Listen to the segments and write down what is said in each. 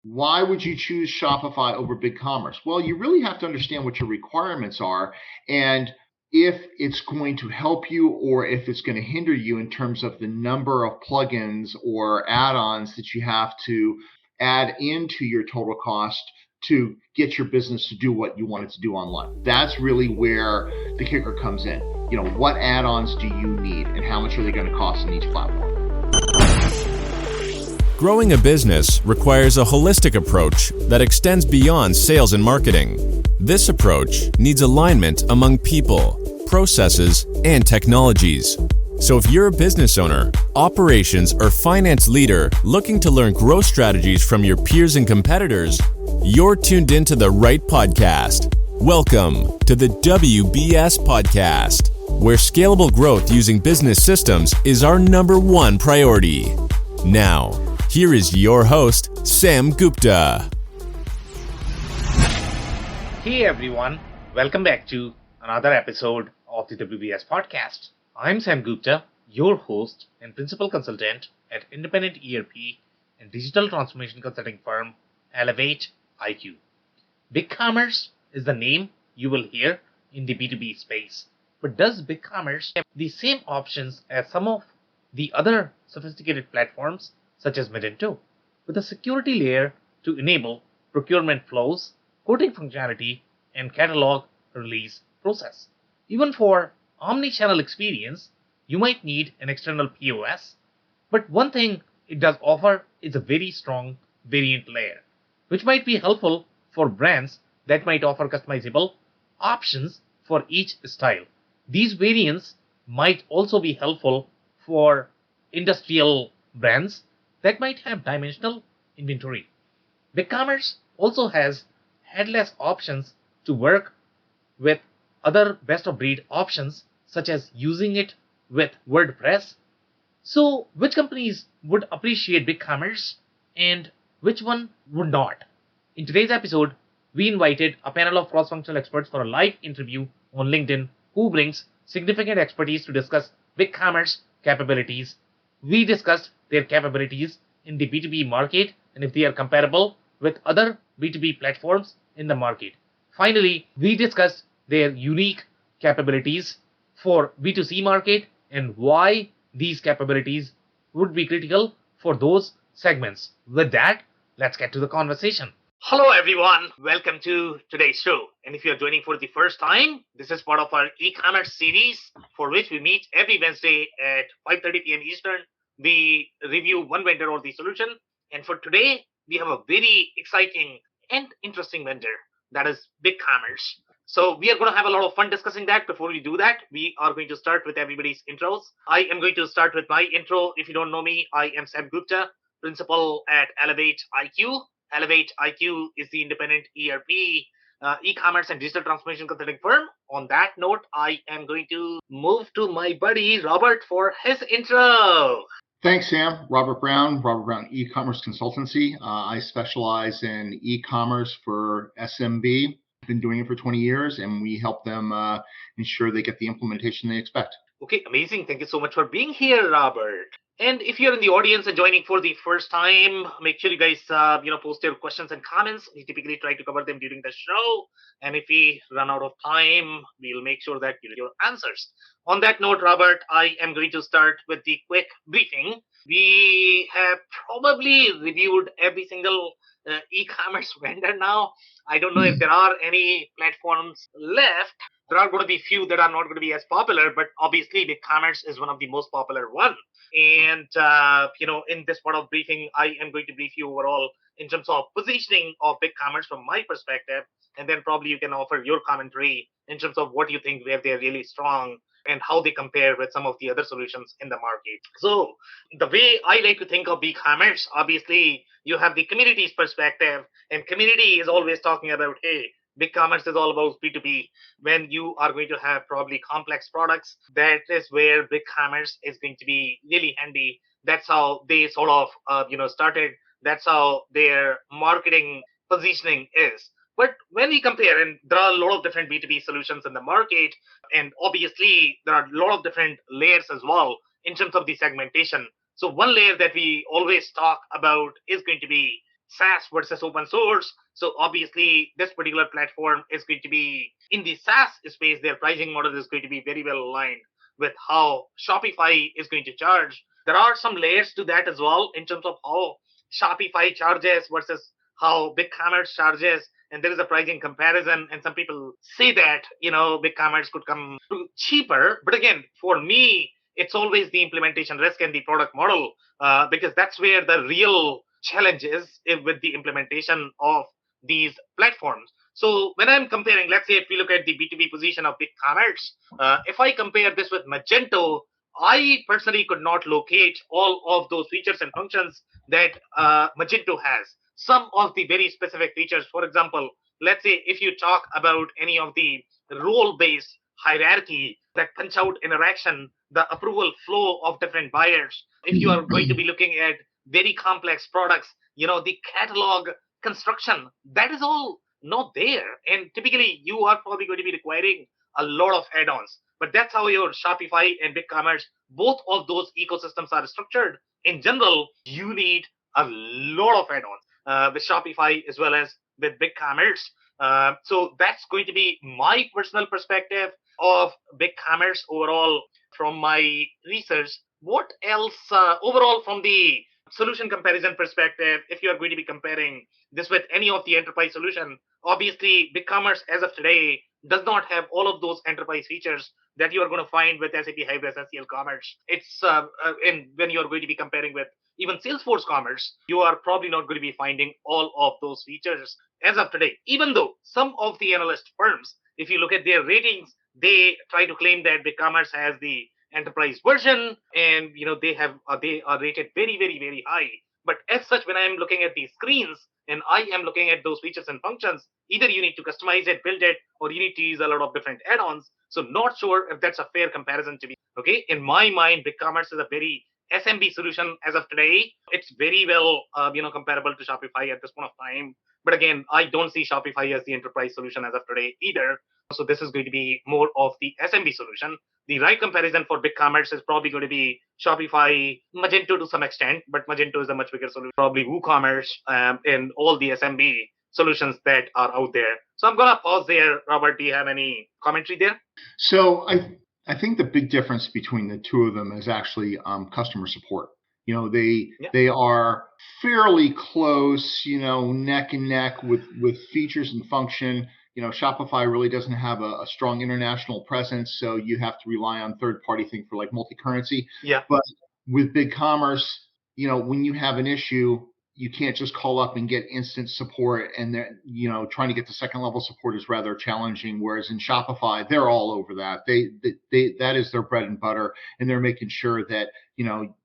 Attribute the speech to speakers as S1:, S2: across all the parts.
S1: Why would you choose Shopify over BigCommerce? Well, you really have to understand what your requirements are and if it's going to help you or if it's going to hinder you in terms of the number of plugins or add-ons that you have to add into your total cost to get your business to do what you want it to do online. That's really where the kicker comes in. What add-ons do you need and how much are they going to cost in each platform?
S2: Growing a business requires a holistic approach that extends beyond sales and marketing. This approach needs alignment among people, processes, and technologies. So if you're a business owner, operations, or finance leader looking to learn growth strategies from your peers and competitors, you're tuned into the right podcast. Welcome to the WBS Podcast, where scalable growth using business systems is our number one priority. Now, here is your host, Sam Gupta.
S3: Hey everyone, welcome back to another episode of the WBS Podcast. I'm Sam Gupta, your host and principal consultant at independent ERP and digital transformation consulting firm Elevate IQ. BigCommerce is the name you will hear in the B2B space. But does BigCommerce have the same options as some of the other sophisticated platforms such as Magento, with a security layer to enable procurement flows, quoting functionality, and catalog release process? Even for omnichannel experience, you might need an external POS, but one thing it does offer is a very strong variant layer, which might be helpful for brands that might offer customizable options for each style. These variants might also be helpful for industrial brands that might have dimensional inventory. BigCommerce also has headless options to work with other best-of-breed options, such as using it with WordPress. So, which companies would appreciate BigCommerce and which one would not? In today's episode, we invited a panel of cross-functional experts for a live interview on LinkedIn who brings significant expertise to discuss BigCommerce capabilities. We discussed their capabilities in the B2B market and if they are comparable with other B2B platforms in the market. Finally, we discussed their unique capabilities for B2C market and why these capabilities would be critical for those segments. With that, let's get to the conversation. Hello everyone, welcome to today's show. And if you're joining for the first time, this is part of our e-commerce series for which we meet every Wednesday at 5:30 p.m. Eastern. We review one vendor or the solution. And for today, we have a very exciting and interesting vendor, that is BigCommerce. So we are going to have a lot of fun discussing that. Before we do that, we are going to start with everybody's intros. I am going to start with my intro. If you don't know me, I am Sam Gupta, principal at Elevate IQ. Elevate IQ is the independent ERP, e-commerce and digital transformation consulting firm. On that note, I am going to move to my buddy Robert for his intro.
S1: Thanks, Sam. Robert Brown E-commerce Consultancy. I specialize in e-commerce for SMB. I've been doing it for 20 years, and we help them ensure they get the implementation they expect.
S3: Okay, amazing. Thank you so much for being here, Robert. And if you're in the audience and joining for the first time, make sure you guys, post your questions and comments. We typically try to cover them during the show. And if we run out of time, we'll make sure that you get your answers. On that note, Robert, I am going to start with the quick briefing. We have probably reviewed every single e-commerce vendor now. I don't know if there are any platforms left. There are going to be few that are not going to be as popular, but obviously BigCommerce is one of the most popular one. And, in this part of briefing, I am going to brief you overall in terms of positioning of BigCommerce from my perspective. And then probably you can offer your commentary in terms of what you think where they're really strong and how they compare with some of the other solutions in the market. So the way I like to think of BigCommerce, obviously you have the community's perspective, and community is always talking about, hey, BigCommerce is all about B2B. When you are going to have probably complex products, that is where BigCommerce is going to be really handy. That's how they sort of, started. That's how their marketing positioning is. But when we compare, and there are a lot of different B2B solutions in the market, and obviously there are a lot of different layers as well in terms of the segmentation. So one layer that we always talk about is going to be SaaS versus open source. So obviously, this particular platform is going to be in the SaaS space. Their pricing model is going to be very well aligned with how Shopify is going to charge. There are some layers to that as well in terms of how Shopify charges versus how BigCommerce charges. And there is a pricing comparison. And some people say that, BigCommerce could come to cheaper. But again, for me, it's always the implementation risk and the product model, because that's where the real challenge is with the implementation of these platforms. So when I'm comparing, let's say if we look at the B2B position of BigCommerce, if I compare this with Magento, I personally could not locate all of those features and functions that Magento has. Some of the very specific features, for example, let's say if you talk about any of the role-based hierarchy, that punch out interaction, the approval flow of different buyers, if you are going to be looking at very complex products, the catalog construction, that is all not there. And typically you are probably going to be requiring a lot of add-ons. But that's how your Shopify and BigCommerce, both of those ecosystems are structured. In general, you need a lot of add-ons with Shopify as well as with BigCommerce. So that's going to be my personal perspective of BigCommerce overall from my research. What else overall from the solution comparison perspective, if you are going to be comparing this with any of the enterprise solution, obviously BigCommerce as of today does not have all of those enterprise features that you are going to find with SAP Hybris SCL Commerce. It's and when you are going to be comparing with even Salesforce Commerce, you are probably not going to be finding all of those features as of today. Even though some of the analyst firms, if you look at their ratings, they try to claim that BigCommerce has the enterprise version, and they are rated very, very, very high. But as such, when I'm looking at these screens and I am looking at those features and functions, either you need to customize it, build it, or you need to use a lot of different add-ons. So not sure if that's a fair comparison to be. Okay, in my mind, BigCommerce is a very SMB solution as of today. It's very well, comparable to Shopify at this point of time. But again, I don't see Shopify as the enterprise solution as of today either. So this is going to be more of the SMB solution. The right comparison for BigCommerce is probably going to be Shopify, Magento to some extent, but Magento is a much bigger solution. Probably WooCommerce and all the SMB solutions that are out there. So I'm going to pause there. Robert, do you have any commentary there?
S1: So I think the big difference between the two of them is actually customer support. They are fairly close, neck and neck with features and function. Shopify really doesn't have a strong international presence, so you have to rely on third-party things for like multi-currency.
S3: Yeah.
S1: But with BigCommerce, when you have an issue, you can't just call up and get instant support, and trying to get to second level support is rather challenging. Whereas in Shopify, they're all over that. They that is their bread and butter, and they're making sure that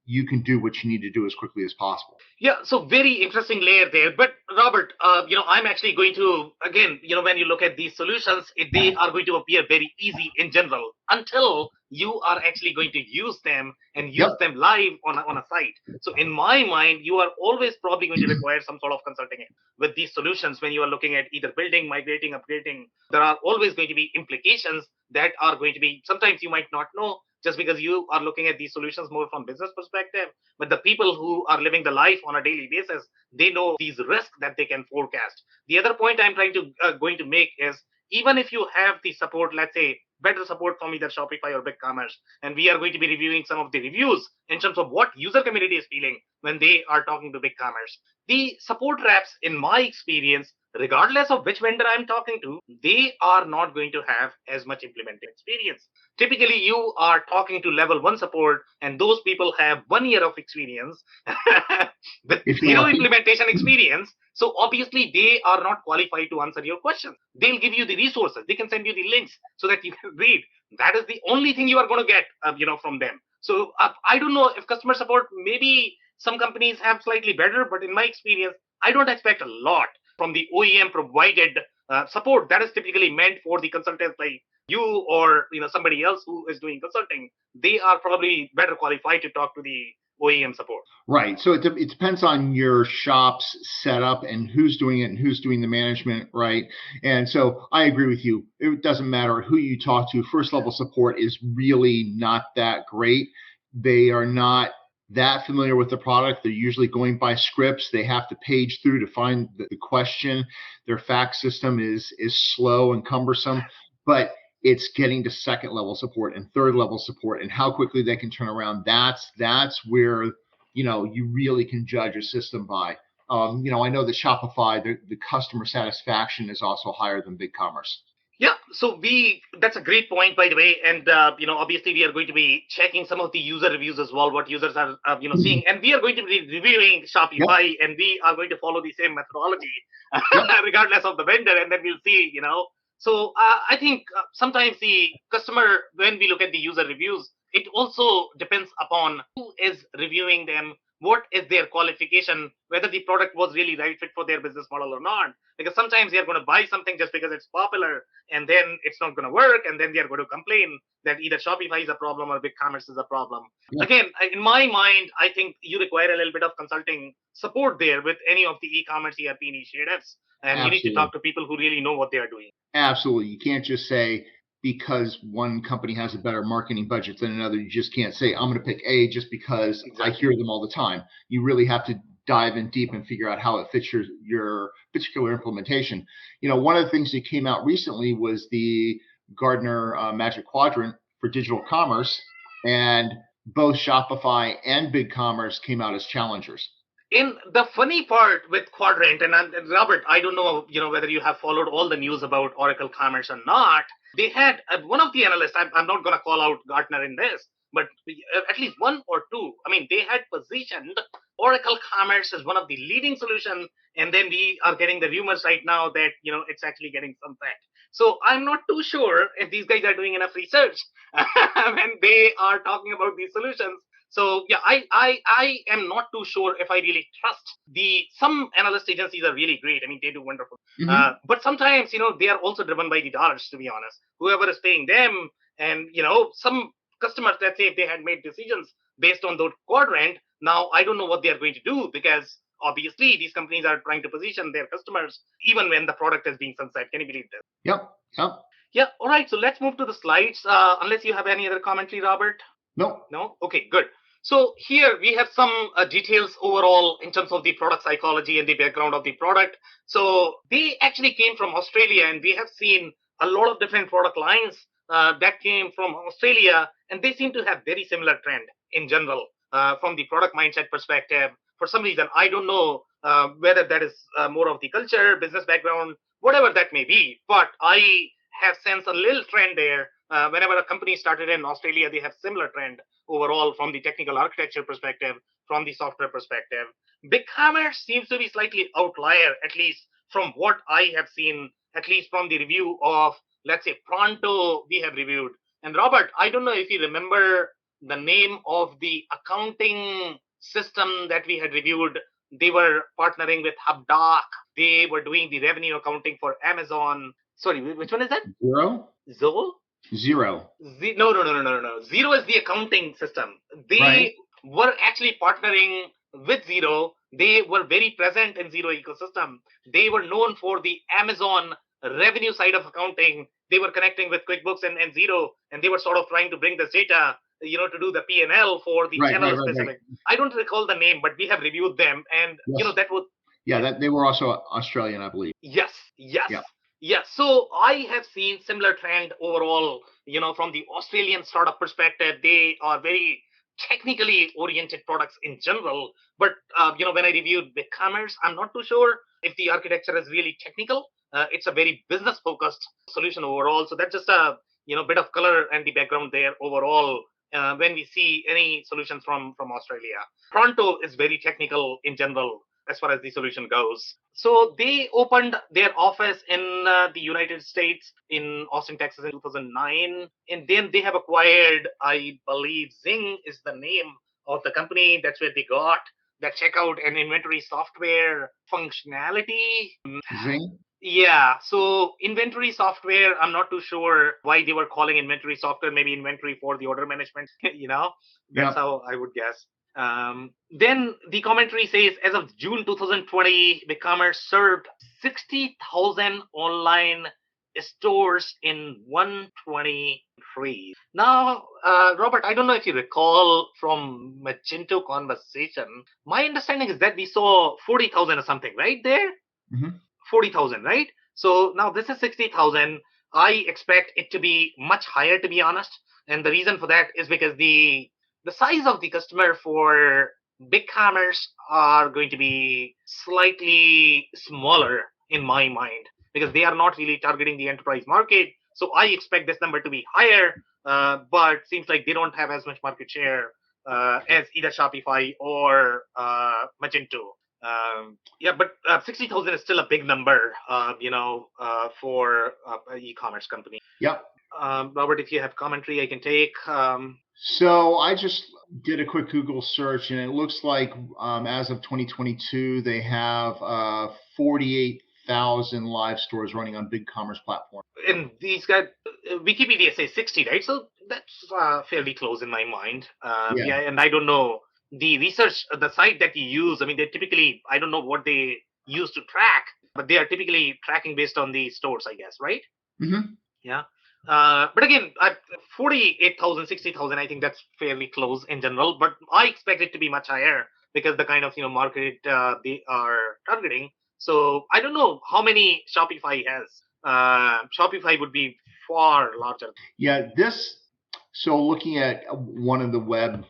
S1: you can do what you need to do as quickly as possible.
S3: Yeah, so very interesting layer there. But Robert, I'm actually going to, again, when you look at these solutions, they are going to appear very easy in general until you are actually going to use them and use them live on a site. So in my mind, you are always probably going to require some sort of consulting with these solutions when you are looking at either building, migrating, upgrading. There are always going to be implications that are going to be, sometimes you might not know, just because you are looking at these solutions more from business perspective. But the people who are living the life on a daily basis, they know these risks that they can forecast. The other point I'm going to make is, even if you have the support, let's say better support from either Shopify or BigCommerce, and we are going to be reviewing some of the reviews in terms of what user community is feeling when they are talking to BigCommerce. The support reps, in my experience, regardless of which vendor I'm talking to, they are not going to have as much implementing experience. Typically, you are talking to level 1 support, and those people have 1 year of experience with zero implementation experience. So obviously, they are not qualified to answer your questions. They'll give you the resources. They can send you the links so that you can read. That is the only thing you are going to get, from them. So I don't know if customer support, maybe some companies have slightly better, but in my experience, I don't expect a lot from the OEM provided support that is typically meant for the consultants like you or somebody else who is doing consulting. They are probably better qualified to talk to the OEM support.
S1: Right. So it depends on your shop's setup and who's doing it and who's doing the management, right? And so I agree with you. It doesn't matter who you talk to. First level support is really not that great. They are not that familiar with the product. They're usually going by scripts. They have to page through to find the question. Their fax system is slow and cumbersome, but it's getting to second level support and third level support, and how quickly they can turn around. That's where you really can judge a system by. I know that Shopify, the customer satisfaction is also higher than BigCommerce.
S4: Yeah, so that's a great point, by the way. And, obviously we are going to be checking some of the user reviews as well, what users are, seeing. And we are going to be reviewing Shopify, yep. And we are going to follow the same methodology, yep. Regardless of the vendor. And then we'll see, So I think sometimes the customer, when we look at the user reviews, it also depends upon who is reviewing them, what is their qualification, whether the product was really right fit for their business model or not. Because sometimes they are going to buy something just because it's popular, and then it's not going to work, and then they are going to complain that either Shopify is a problem or BigCommerce is a problem. Yeah. Again, in my mind, I think you require a little bit of consulting support there with any of the e-commerce ERP initiatives, and Absolutely. You need to talk to people who really know what they are doing.
S1: Absolutely. You can't just say, because one company has a better marketing budget than another, you just can't say, I'm going to pick A just because exactly. I hear them all the time. You really have to dive in deep and figure out how it fits your particular implementation. One of the things that came out recently was the Gartner Magic Quadrant for digital commerce, and both Shopify and BigCommerce came out as challengers.
S4: In the funny part with Quadrant, and Robert, I don't know, whether you have followed all the news about Oracle Commerce or not. They had one of the analysts, I'm not going to call out Gartner in this, but at least one or two, they had positioned Oracle Commerce as one of the leading solutions, and then we are getting the rumors right now that, it's actually getting sunset. So I'm not too sure if these guys are doing enough research when they are talking about these solutions. So yeah, I am not too sure if I really trust some analyst agencies are really great. They do wonderful. Mm-hmm. But sometimes, they are also driven by the dollars, to be honest. Whoever is paying them, and, some customers, let's say if they had made decisions based on the quadrant, now I don't know what they are going to do, because obviously these companies are trying to position their customers even when the product is being sunset. Can you believe this?
S1: Yep.
S4: Yeah. All right. So let's move to the slides. Unless you have any other commentary, Robert?
S1: No.
S4: Okay, good. So here we have some details overall in terms of the product psychology and the background of the product. So they actually came from Australia, and we have seen a lot of different product lines that came from Australia, and they seem to have very similar trend in general from the product mindset perspective. For some reason, I don't know whether that is more of the culture, business background, whatever that may be, but I have sensed a little trend there. Whenever a company started in Australia, they have similar trend overall from the technical architecture perspective, from the software perspective. BigCommerce seems to be slightly outlier, at least from what I have seen, at least from the review of, let's say, Pronto we have reviewed. And Robert, I don't know if you remember the name of the accounting system that we had reviewed. They were partnering with HubDoc. They were doing the revenue accounting for Amazon. Sorry, which one is that?
S1: Xero?
S4: Xero. No. Xero is the accounting system. They were actually partnering with Xero. They were very present in Xero ecosystem. They were known for the Amazon revenue side of accounting. They were connecting with QuickBooks and Xero, and they were sort of trying to bring this data, to do the P&L for the channel specific. Right. I don't recall the name, but we have reviewed them, and that was.
S1: Yeah, that they were also Australian, I believe.
S4: Yes. Yeah, so I have seen similar trend overall, from the Australian startup perspective. They are very technically oriented products in general. But, when I reviewed BigCommerce, I'm not too sure if the architecture is really technical. It's a very business focused solution overall. So that's just a, bit of color and the background there overall. When we see any solutions from Australia. Pronto is very technical in general as far as the solution goes. So they opened their office in the United States in Austin, Texas in 2009. And then they have acquired, I believe, Zing is the name of the company. That's where they got that checkout and inventory software functionality.
S1: Zing?
S4: Yeah, so inventory software, I'm not too sure why they were calling inventory software, maybe inventory for the order management, that's how I would guess. Then the commentary says, as of June 2020, BigCommerce served 60,000 online stores in 123. Now, Robert, I don't know if you recall from Magento conversation. My understanding is that we saw 40,000 or something, right there?
S1: Mm-hmm.
S4: 40,000, right? So now this is 60,000. I expect it to be much higher, to be honest. And the reason for that is because the size of the customer for BigCommerce are going to be slightly smaller in my mind because they are not really targeting the enterprise market. So I expect this number to be higher, but seems like they don't have as much market share as either Shopify or Magento. Yeah, but 60,000 is still a big number, for an e-commerce company.
S1: Yep.
S4: Robert, if you have commentary, I can take.
S1: So I just did a quick Google search, and it looks like as of 2022, they have 48,000 live stores running on BigCommerce platform.
S4: And these guys, Wikipedia says 60, right? So that's fairly close in my mind. Yeah, and I don't know the research, the site that you use. I mean, they typically, I don't know what they use to track, but they are typically tracking based on the stores, I guess, right?
S1: Mm-hmm.
S4: Yeah. But again, 48,000, 60,000, I think that's fairly close in general, but I expect it to be much higher because the kind of, market they are targeting. So I don't know how many Shopify has. Shopify would be far larger.
S1: Yeah, so looking at one of the web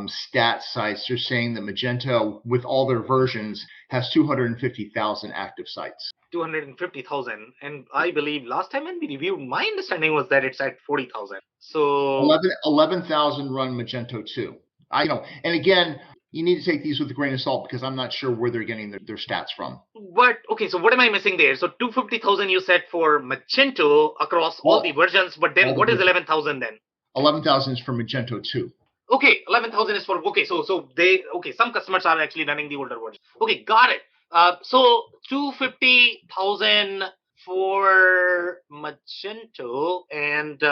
S1: stat sites, they're saying that Magento, with all their versions, has 250,000 active sites.
S4: 250,000, and I believe last time when we reviewed, my understanding was that it's at 40,000. So
S1: 11,000 run Magento 2. And again, you need to take these with a grain of salt because I'm not sure where they're getting their stats from.
S4: But okay, so what am I missing there? So 250,000 you said for Magento across all the versions, but then what is 11,000 then?
S1: 11,000 is for Magento 2.
S4: Okay, 11,000 is for some customers are actually running the older version. Okay, got it. So 250,000 for Magento, and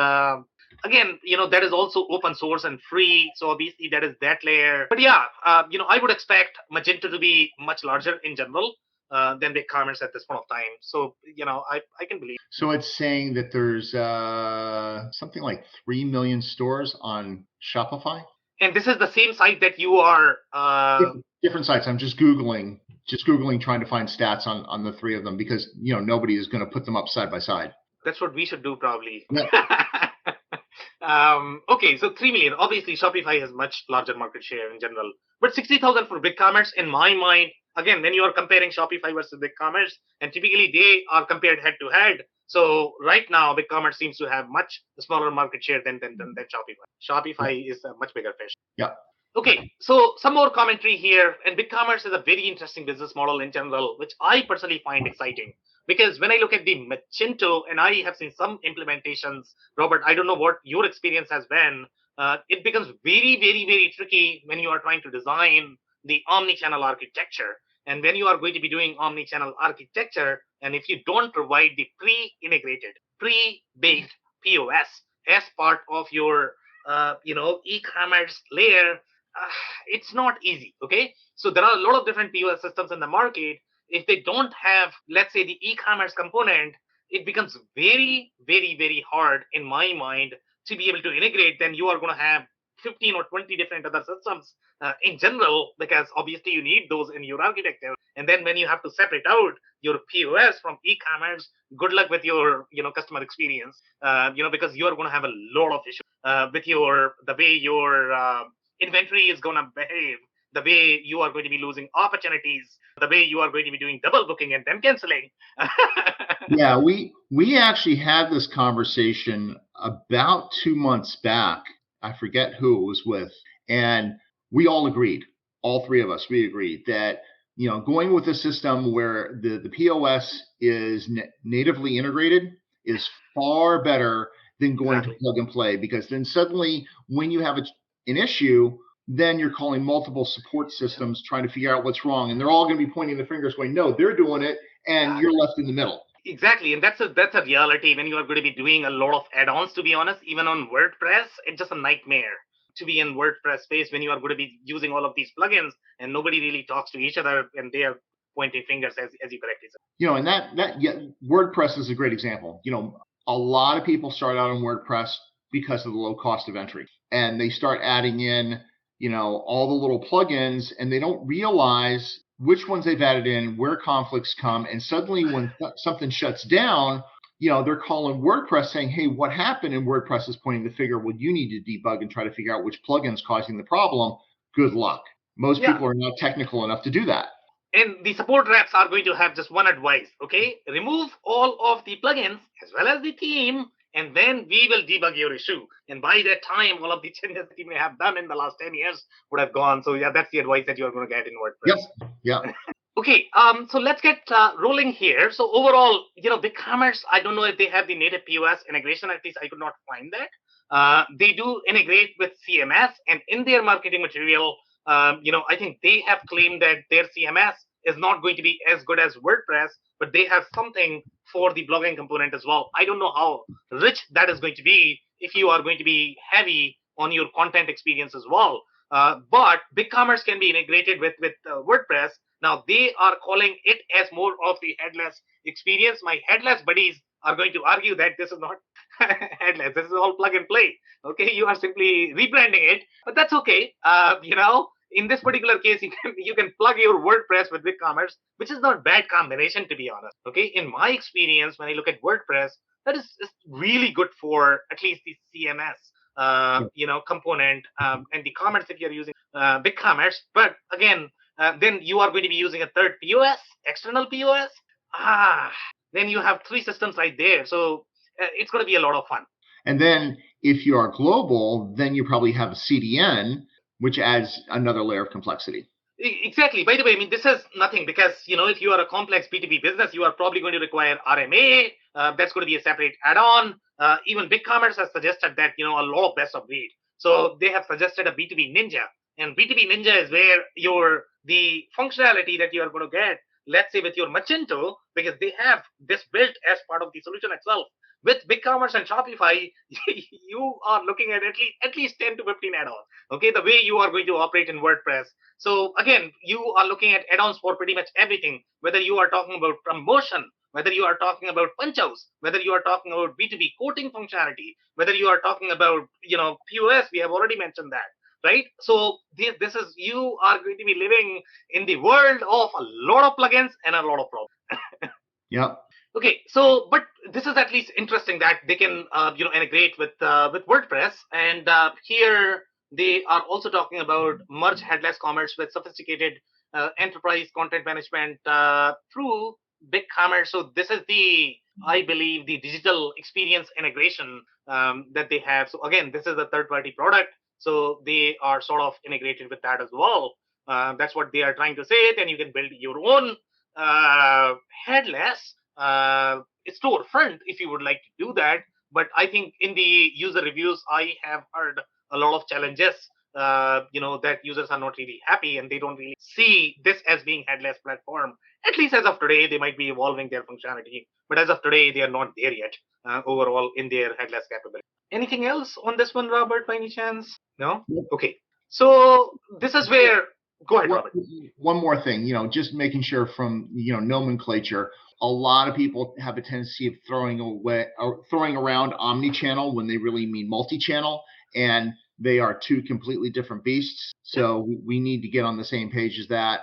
S4: again, that is also open source and free. So obviously that is that layer. But yeah, I would expect Magento to be much larger in general than BigCommerce at this point of time. So I can believe.
S1: So it's saying that there's something like 3 million stores on Shopify.
S4: And this is the same site that you are.
S1: Different sites. I'm just Googling, trying to find stats on the three of them because nobody is going to put them up side by side.
S4: That's what we should do probably.
S1: Yeah.
S4: Okay, so 3 million. Obviously, Shopify has much larger market share in general. But 60,000 for BigCommerce, in my mind, again, when you are comparing Shopify versus BigCommerce, and typically they are compared head to head. So right now, BigCommerce seems to have much smaller market share than Shopify. Shopify is a much bigger fish.
S1: Yeah.
S4: Okay, so some more commentary here. And BigCommerce is a very interesting business model in general, which I personally find exciting. Because when I look at the Magento, and I have seen some implementations, Robert, I don't know what your experience has been. It becomes very, very, very tricky when you are trying to design the omnichannel architecture. And when you are going to be doing omnichannel architecture, and if you don't provide the pre-integrated, pre-baked POS as part of your, e-commerce layer, it's not easy. Okay, so there are a lot of different POS systems in the market. If they don't have, let's say, the e-commerce component, it becomes very, very, very hard in my mind to be able to integrate. Then you are going to have 15 or 20 different other systems in general, because obviously you need those in your architecture. And then when you have to separate out your POS from e-commerce, good luck with your customer experience, because you are going to have a lot of issues with the way your inventory is going to behave, the way you are going to be losing opportunities, the way you are going to be doing double booking and then canceling.
S1: Yeah, we actually had this conversation about 2 months back. I forget who it was with. And we all agreed, all three of us, we agreed that, going with a system where the POS is natively integrated is far better than going to plug and play, because then suddenly when you have an issue, then you're calling multiple support systems trying to figure out what's wrong. And they're all going to be pointing the fingers going, no, they're doing it. And you're left in the middle.
S4: Exactly. And that's a reality when you are going to be doing a lot of add-ons, to be honest. Even on WordPress, it's just a nightmare to be in WordPress space when you are going to be using all of these plugins and nobody really talks to each other, and they are pointing fingers, as you correctly said.
S1: And WordPress is a great example. A lot of people start out on WordPress because of the low cost of entry, and they start adding in, all the little plugins, and they don't realize which ones they've added in, where conflicts come, and suddenly when something shuts down, they're calling WordPress saying, hey, what happened? And WordPress is pointing the finger, well, you need to debug and try to figure out which plugin's causing the problem. Good luck. Most people are not technical enough to do that.
S4: And the support reps are going to have just one advice, okay? Remove all of the plugins as well as the theme, and then we will debug your issue. And by that time, all of the changes that you may have done in the last 10 years would have gone. So yeah, that's the advice that you're going to get in WordPress.
S1: Yep.
S4: Okay, so let's get rolling here. So overall, BigCommerce, I don't know if they have the native POS integration. At least I could not find that. They do integrate with CMS, and in their marketing material, I think they have claimed that their CMS is not going to be as good as WordPress, but they have something for the blogging component as well. I don't know how rich that is going to be if you are going to be heavy on your content experience as well. But BigCommerce can be integrated with WordPress. Now, they are calling it as more of the headless experience. My headless buddies are going to argue that this is not headless. This is all plug and play. Okay, you are simply rebranding it, but that's okay. In this particular case, you can plug your WordPress with BigCommerce, which is not a bad combination, to be honest. Okay, in my experience, when I look at WordPress, that is really good for at least the CMS, component and the commerce if you're using BigCommerce. But again, then you are going to be using a third POS, external POS. Then you have three systems right there. So it's going to be a lot of fun.
S1: And then if you are global, then you probably have a CDN, which adds another layer of complexity.
S4: Exactly. By the way, this is nothing because, if you are a complex B2B business, you are probably going to require RMA. That's going to be a separate add-on. Even BigCommerce has suggested that, a lot of best of breed. So they have suggested a B2B Ninja. And B2B Ninja is where the functionality that you are going to get, let's say with your Magento, because they have this built as part of the solution itself. With BigCommerce and Shopify, you are looking at least 10 to 15 add-ons. Okay, the way you are going to operate in WordPress. So again, you are looking at add-ons for pretty much everything, whether you are talking about promotion, whether you are talking about punch-outs, whether you are talking about B2B quoting functionality, whether you are talking about, POS, we have already mentioned that. Right? So this is, you are going to be living in the world of a lot of plugins and a lot of problems.
S1: Yep.
S4: Okay, so but this is at least interesting that they can integrate with WordPress, and here they are also talking about merge headless commerce with sophisticated enterprise content management through BigCommerce. So this is I believe the digital experience integration that they have. So again, this is a third-party product. So they are sort of integrated with that as well. That's what they are trying to say. Then you can build your own headless storefront if you would like to do that. But I think in the user reviews, I have heard a lot of challenges, that users are not really happy and they don't really see this as being headless platform. At least as of today, they might be evolving their functionality. But as of today, they are not there yet overall in their headless capability. Anything else on this one, Robert, by any chance? No? Okay. So this is where, go ahead, Robert.
S1: One more thing, just making sure from, nomenclature, a lot of people have a tendency of throwing around omnichannel when they really mean multi-channel, and they are two completely different beasts. So we need to get on the same page as that.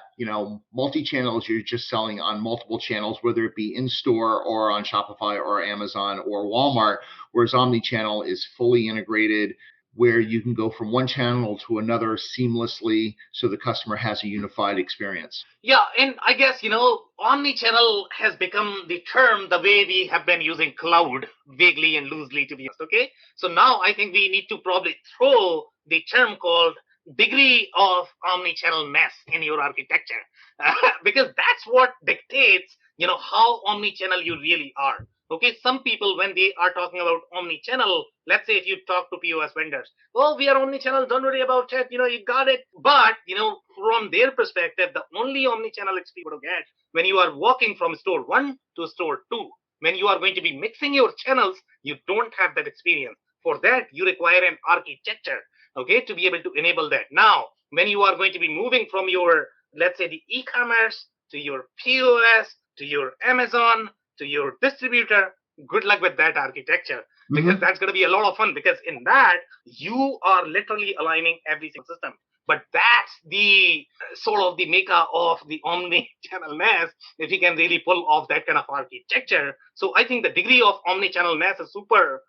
S1: Multi-channel is you're just selling on multiple channels, whether it be in-store or on Shopify or Amazon or Walmart, whereas omnichannel is fully integrated, where you can go from one channel to another seamlessly so the customer has a unified experience.
S4: Yeah, and I guess, omnichannel has become the term the way we have been using cloud vaguely and loosely, to be honest, okay? So now I think we need to probably throw the term called degree of omnichannel mess in your architecture because that's what dictates, how omnichannel you really are. Okay, some people, when they are talking about omnichannel, let's say if you talk to POS vendors, we are omnichannel, don't worry about it, you got it. But, from their perspective, the only omnichannel experience you get when you are walking from store 1 to store 2, when you are going to be mixing your channels, you don't have that experience. For that, you require an architecture, okay, to be able to enable that. Now, when you are going to be moving from your, let's say, the e-commerce to your POS, to your Amazon, to your distributor. Good luck with that architecture, because that's going to be a lot of fun, because in that you are literally aligning every single system. But that's the sort of the maker of the omni-channel NAS, if you can really pull off that kind of architecture. So I think the degree of omni-channel NAS is super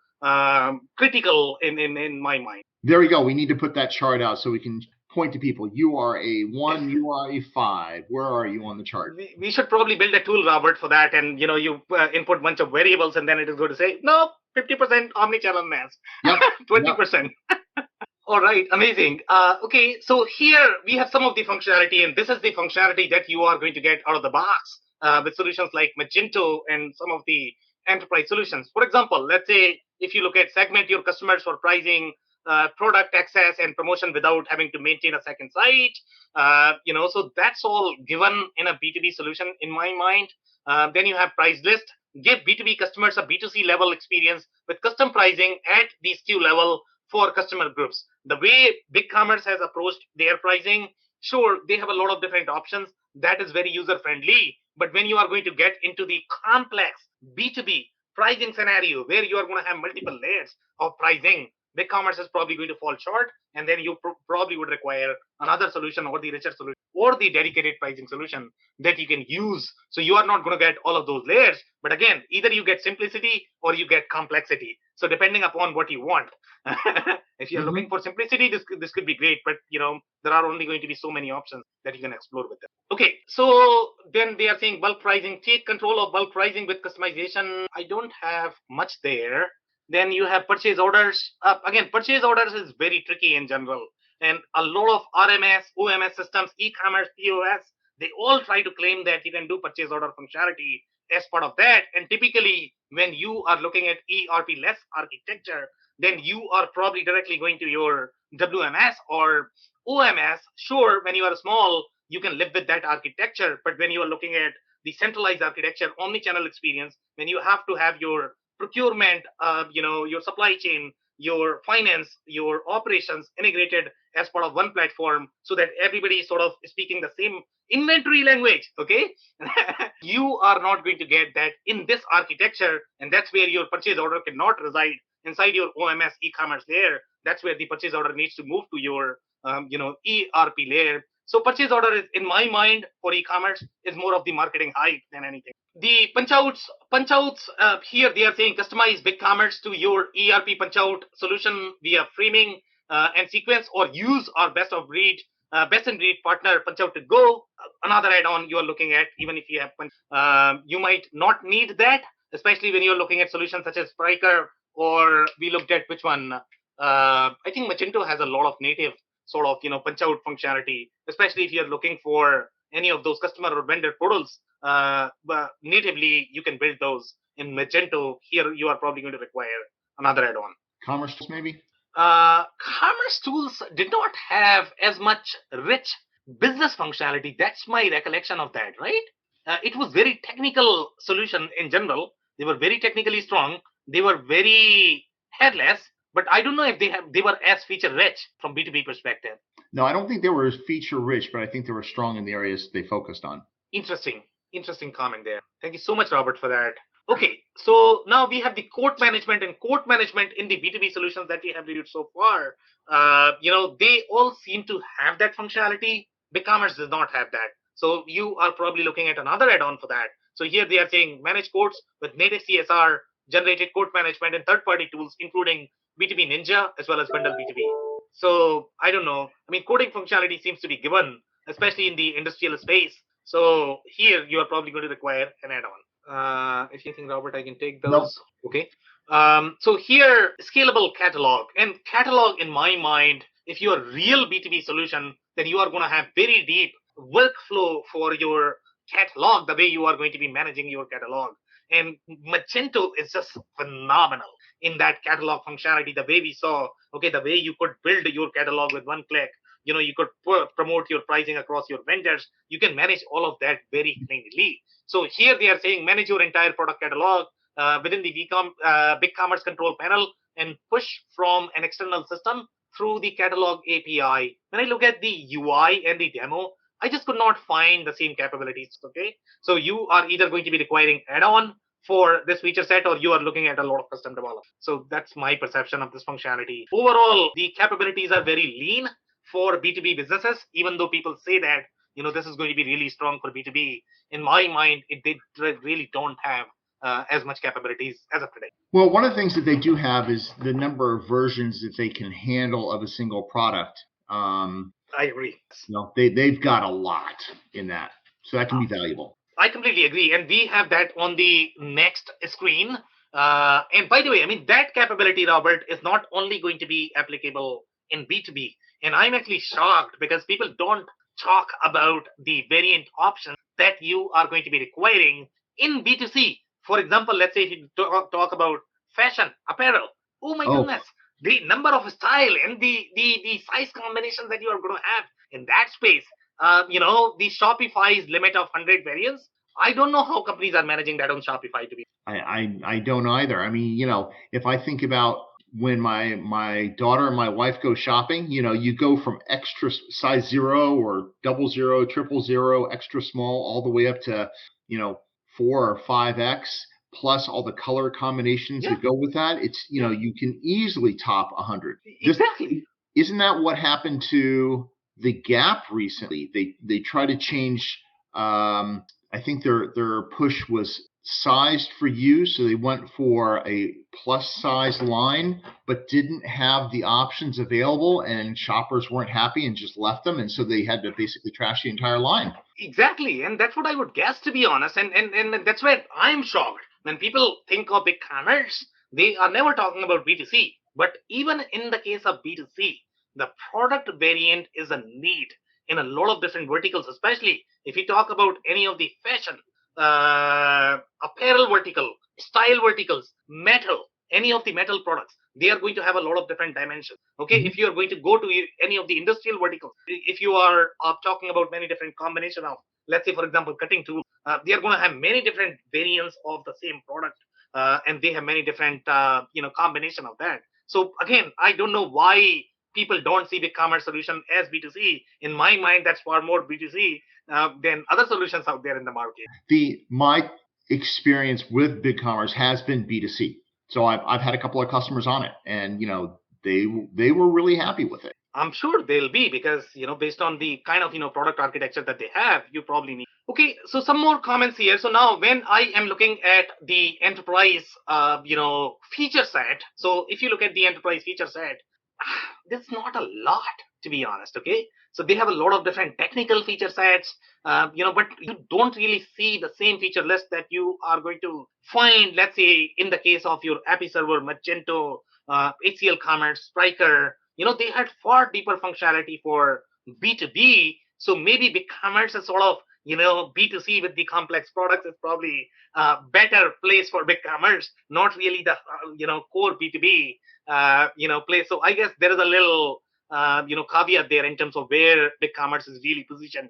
S4: critical in my mind.
S1: There we go. We need to put that chart out so we can point to people. You are a 1, you are a 5. Where are you on the chart?
S4: We should probably build a tool, Robert, for that. And, you input a bunch of variables, and then it is going to say, no, 50% omni-channel NAS, yep. 20%. Yep. All right, amazing. Okay, so here we have some of the functionality, and this is the functionality that you are going to get out of the box with solutions like Magento and some of the enterprise solutions. For example, let's say if you look at segment your customers for pricing, product access and promotion without having to maintain a second site, so that's all given in a B2B solution in my mind. Then you have price list, give B2B customers a B2C level experience with custom pricing at the SKU level for customer groups. The way BigCommerce has approached their pricing, sure, they have a lot of different options. That is very user friendly. But when you are going to get into the complex B2B pricing scenario where you are going to have multiple layers of pricing, BigCommerce is probably going to fall short, and then you probably would require another solution, or the richer solution, or the dedicated pricing solution that you can use. So you are not going to get all of those layers. But again, either you get simplicity or you get complexity. So depending upon what you want. If you're looking for simplicity, this could be great. But there are only going to be so many options that you can explore with them. Okay, so then they are saying bulk pricing. Take control of bulk pricing with customization. I don't have much there. Then you have purchase orders. Again, purchase orders is very tricky in general. And a lot of RMS, OMS systems, e-commerce, POS, they all try to claim that you can do purchase order functionality as part of that. And typically, when you are looking at ERP-less architecture, then you are probably directly going to your WMS or OMS. Sure, when you are small, you can live with that architecture. But when you are looking at the centralized architecture, omni-channel experience, when you have to have your procurement, your supply chain, your finance, your operations integrated as part of one platform, so that everybody is sort of speaking the same inventory language, okay? You are not going to get that in this architecture, and that's where your purchase order cannot reside inside your OMS e-commerce layer. That's where the purchase order needs to move to your ERP layer. So purchase order is, in my mind, for e-commerce is more of the marketing hype than anything. The punch-outs here, they are saying customize BigCommerce to your ERP punch-out solution via framing and sequence, or use our best-in-breed partner punch-out to go. Another add-on you are looking at, even if you have you might not need that, especially when you're looking at solutions such as Spryker, or we looked at which one. I think Magento has a lot of native sort of punch out functionality, especially if you're looking for any of those customer or vendor portals. But natively you can build those in Magento. Here you are probably going to require another add-on.
S1: Commerce tools maybe?
S4: Commerce tools did not have as much rich business functionality. That's my recollection of that, right? It was very technical solution in general. They were very technically strong. They were very headless. But I don't know if they were as feature rich from B2B perspective.
S1: No, I don't think they were as feature rich, but I think they were strong in the areas they focused on.
S4: Interesting comment there. Thank you so much, Robert, for that. Okay, so now we have the quote management in the B2B solutions that we have reviewed so far. They all seem to have that functionality. BigCommerce does not have that. So you are probably looking at another add-on for that. So here they are saying manage quotes with native CSR, generated quote management, and third-party tools, including B2B Ninja as well as Bundle B2B. So I don't know. I mean, coding functionality seems to be given, especially in the industrial space. So here you are probably going to require an add-on. If you think, Robert, I can take those. No. Okay. So here, scalable catalog. And catalog, in my mind, if you are a real B2B solution, then you are going to have very deep workflow for your catalog, the way you are going to be managing your catalog. And Magento is just phenomenal in that catalog functionality. The way we saw, the way you could build your catalog with one click, you could promote your pricing across your vendors. You can manage all of that very cleanly. So here they are saying manage your entire product catalog within the BigCommerce control panel and push from an external system through the catalog API. When I look at the UI and the demo, I just could not find the same capabilities. Okay, so you are either going to be requiring add-on for this feature set, or you are looking at a lot of custom development. So that's my perception of this functionality. Overall, the capabilities are very lean for B2B businesses, even though people say that this is going to be really strong for B2B. In my mind, they really don't have as much capabilities as of today.
S1: Well, one of the things that they do have is the number of versions that they can handle of a single product.
S4: I agree.
S1: They've got a lot in that, so that can be valuable.
S4: I completely agree, and we have that on the next screen. And by the way, I mean, that capability, Robert, is not only going to be applicable in B2B. And I'm actually shocked because people don't talk about the variant options that you are going to be requiring in B2C. For example, let's say if you talk about fashion, apparel. Oh my goodness, the number of style and the size combinations that you are going to have in that space. The Shopify's limit of 100 variants. I don't know how companies are managing that on Shopify, to be.
S1: I don't either. I mean, if I think about when my daughter and my wife go shopping, you go from extra size 0 or 00, 000, extra small, all the way up to, 4 or 5X, plus all the color combinations that go with that. It's, you can easily top 100.
S4: Exactly.
S1: Isn't that what happened to the Gap recently? They tried to change, I think their push was sized for you, so they went for a plus size line, but didn't have the options available, and shoppers weren't happy and just left them, and so they had to basically trash the entire line.
S4: Exactly, and that's what I would guess, to be honest, and that's where I'm shocked. When people think of BigCommerce, they are never talking about B2C, but even in the case of B2C, the product variant is a need in a lot of different verticals, especially if you talk about any of the fashion, apparel vertical, style verticals, metal, any of the metal products, they are going to have a lot of different dimensions. Okay, if you are going to go to any of the industrial verticals, if you are talking about many different combination of, let's say, for example, cutting tools, they are going to have many different variants of the same product, and they have many different, combination of that. So again, I don't know why people don't see BigCommerce solution as B2C. In my mind, that's far more B2C than other solutions out there in the market.
S1: My experience with BigCommerce has been B2C. So I've had a couple of customers on it, and they were really happy with it.
S4: I'm sure they'll be, because based on the kind of product architecture that they have, you probably need. Okay, so some more comments here. So now when I am looking at the enterprise feature set, so if you look at the enterprise feature set, there's not a lot, to be honest. Okay, so they have a lot of different technical feature sets, but you don't really see the same feature list that you are going to find, let's say, in the case of your API server, Magento, HCL Commerce, Striker. They had far deeper functionality for B2B. So maybe BigCommerce is sort of, B2C with the complex products is probably a better place for BigCommerce, not really the, core B2B, place. So I guess there is a little, caveat there in terms of where BigCommerce is really positioned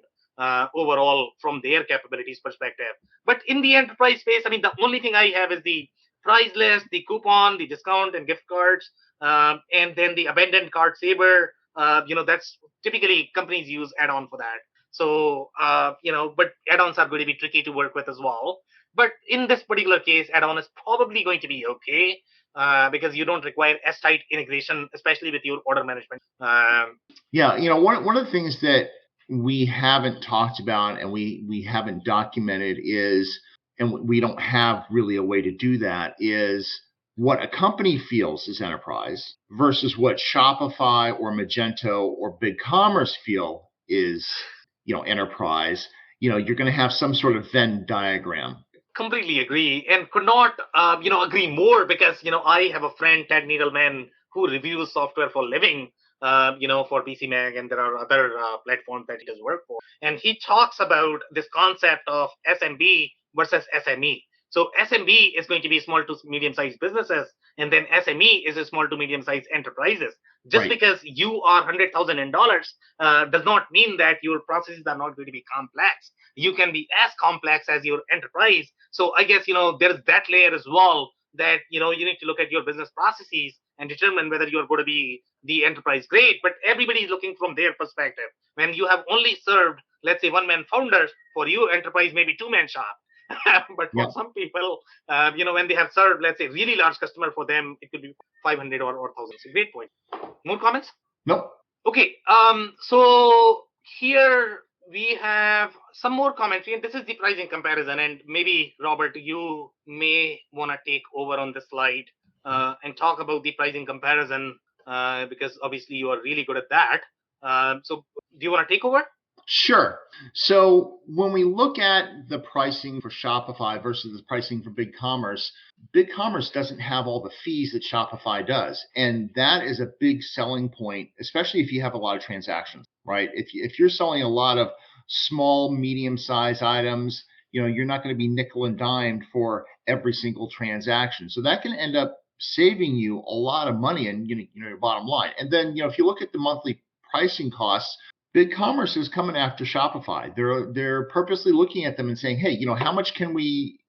S4: overall from their capabilities perspective. But in the enterprise space, I mean, the only thing I have is the price list, the coupon, the discount and gift cards, and then the abandoned cart saver. That's typically companies use add-on for that. So, but add-ons are going to be tricky to work with as well. But in this particular case, add-on is probably going to be okay because you don't require as tight integration, especially with your order management.
S1: One of the things that we haven't talked about and we haven't documented is, and we don't have really a way to do that, is what a company feels is enterprise versus what Shopify or Magento or BigCommerce feel is, enterprise. You're going to have some sort of Venn diagram.
S4: Completely agree, and could not, agree more, because, I have a friend, Ted Needleman, who reviews software for a living, for PC Mag, and there are other platforms that he does work for. And he talks about this concept of SMB versus SME. So SMB is going to be small to medium-sized businesses, and then SME is a small to medium-sized enterprises. Just because you are $100,000 in dollars does not mean that your processes are not going to be complex. You can be as complex as your enterprise. So I guess, there's that layer as well, that, you need to look at your business processes and determine whether you're going to be the enterprise grade. But everybody is looking from their perspective. When you have only served let's say, one-man founder. For you, enterprise maybe two-man shop. But for
S1: Yeah.
S4: some people, when they have served, let's say, really large customer, for them it could be 500 or 1,000. So great point. More comments?
S1: Nope.
S4: Okay. So here we have some more commentary, and this is the pricing comparison. And maybe Robert, you may want to take over on this slide and talk about the pricing comparison because obviously you are really good at that. So do you want to take over?
S1: Sure. So when we look at the pricing for Shopify versus the pricing for BigCommerce, BigCommerce doesn't have all the fees that Shopify does. And that is a big selling point, especially if you have a lot of transactions, right? If you're selling a lot of small, medium-sized items, you're not going to be nickel and dimed for every single transaction. So that can end up saving you a lot of money and your bottom line. And then, if you look at the monthly pricing costs, BigCommerce is coming after Shopify. They're purposely looking at them and saying, hey, how much can we,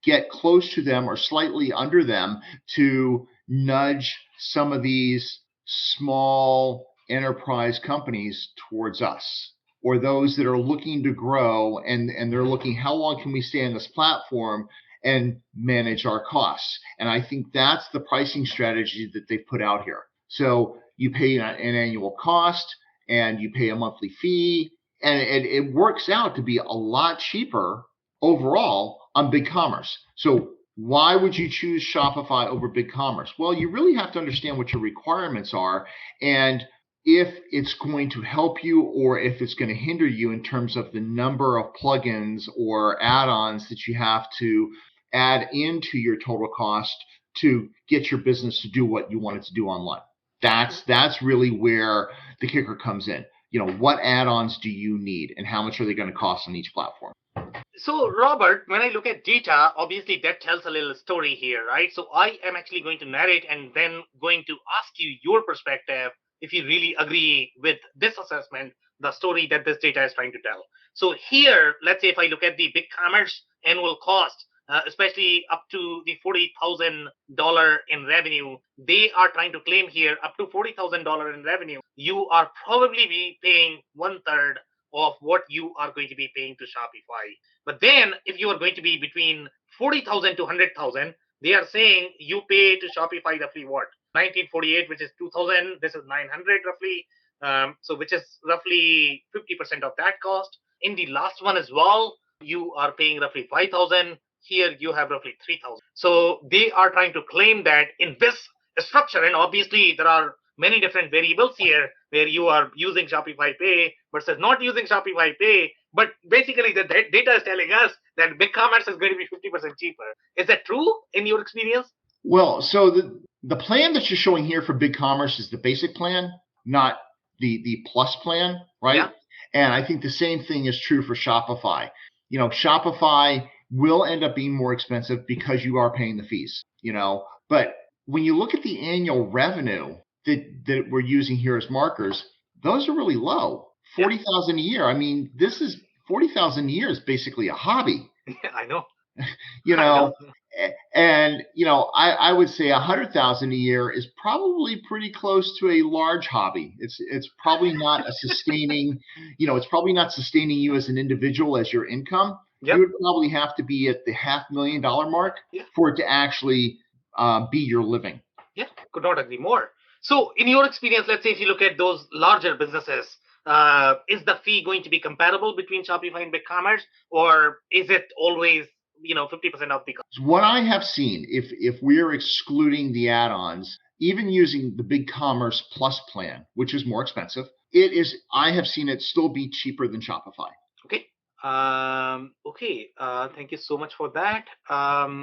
S1: get close to them or slightly under them to nudge some of these small enterprise companies towards us, or those that are looking to grow and they're looking, how long can we stay on this platform and manage our costs? And I think that's the pricing strategy that they've put out here. So you pay an annual cost, and you pay a monthly fee, and it works out to be a lot cheaper overall on BigCommerce. So why would you choose Shopify over BigCommerce? Well, you really have to understand what your requirements are, and if it's going to help you or if it's going to hinder you in terms of the number of plugins or add-ons that you have to add into your total cost to get your business to do what you want it to do online. That's really where the kicker comes in. What add-ons do you need and how much are they going to cost on each platform?
S4: So, Robert, when I look at data, obviously that tells a little story here, right? So I am actually going to narrate and then going to ask you your perspective if you really agree with this assessment, the story that this data is trying to tell. So here, let's say if I look at the BigCommerce annual cost, especially up to the $40,000 in revenue, they are trying to claim here up to $40,000 in revenue. You are probably be paying 1/3 of what you are going to be paying to Shopify. But then if you are going to be between 40,000 to 100,000, they are saying you pay to Shopify roughly what? 1948, which is 2,000. This is 900 roughly. So which is roughly 50% of that cost. In the last one as well, you are paying roughly 5,000. Here you have roughly 3,000. So they are trying to claim that in this structure, and obviously there are many different variables here where you are using Shopify Pay versus not using Shopify Pay. But basically the data is telling us that BigCommerce is going to be 50% cheaper. Is that true in your experience?
S1: Well, so the plan that you're showing here for BigCommerce is the basic plan, not the plus plan, right?
S4: Yeah.
S1: And I think the same thing is true for Shopify. Shopify will end up being more expensive because you are paying the fees, But when you look at the annual revenue that we're using here as markers, those are really low. 40,000 a year. I mean, this is 40,000 a year is basically a hobby.
S4: Yeah, I know.
S1: And I would say 100,000 a year is probably pretty close to a large hobby. It's probably not a sustaining, it's probably not sustaining you as an individual as your income.
S4: Yep.
S1: You would probably have to be at the $500,000 mark for it to actually be your living.
S4: Yeah, could not agree more. So in your experience, let's say if you look at those larger businesses, is the fee going to be comparable between Shopify and BigCommerce, or is it always 50% of the cost?
S1: What I have seen, if we're excluding the add-ons, even using the BigCommerce Plus plan, which is more expensive, I have seen it still be cheaper than Shopify.
S4: Okay. Thank you so much for that.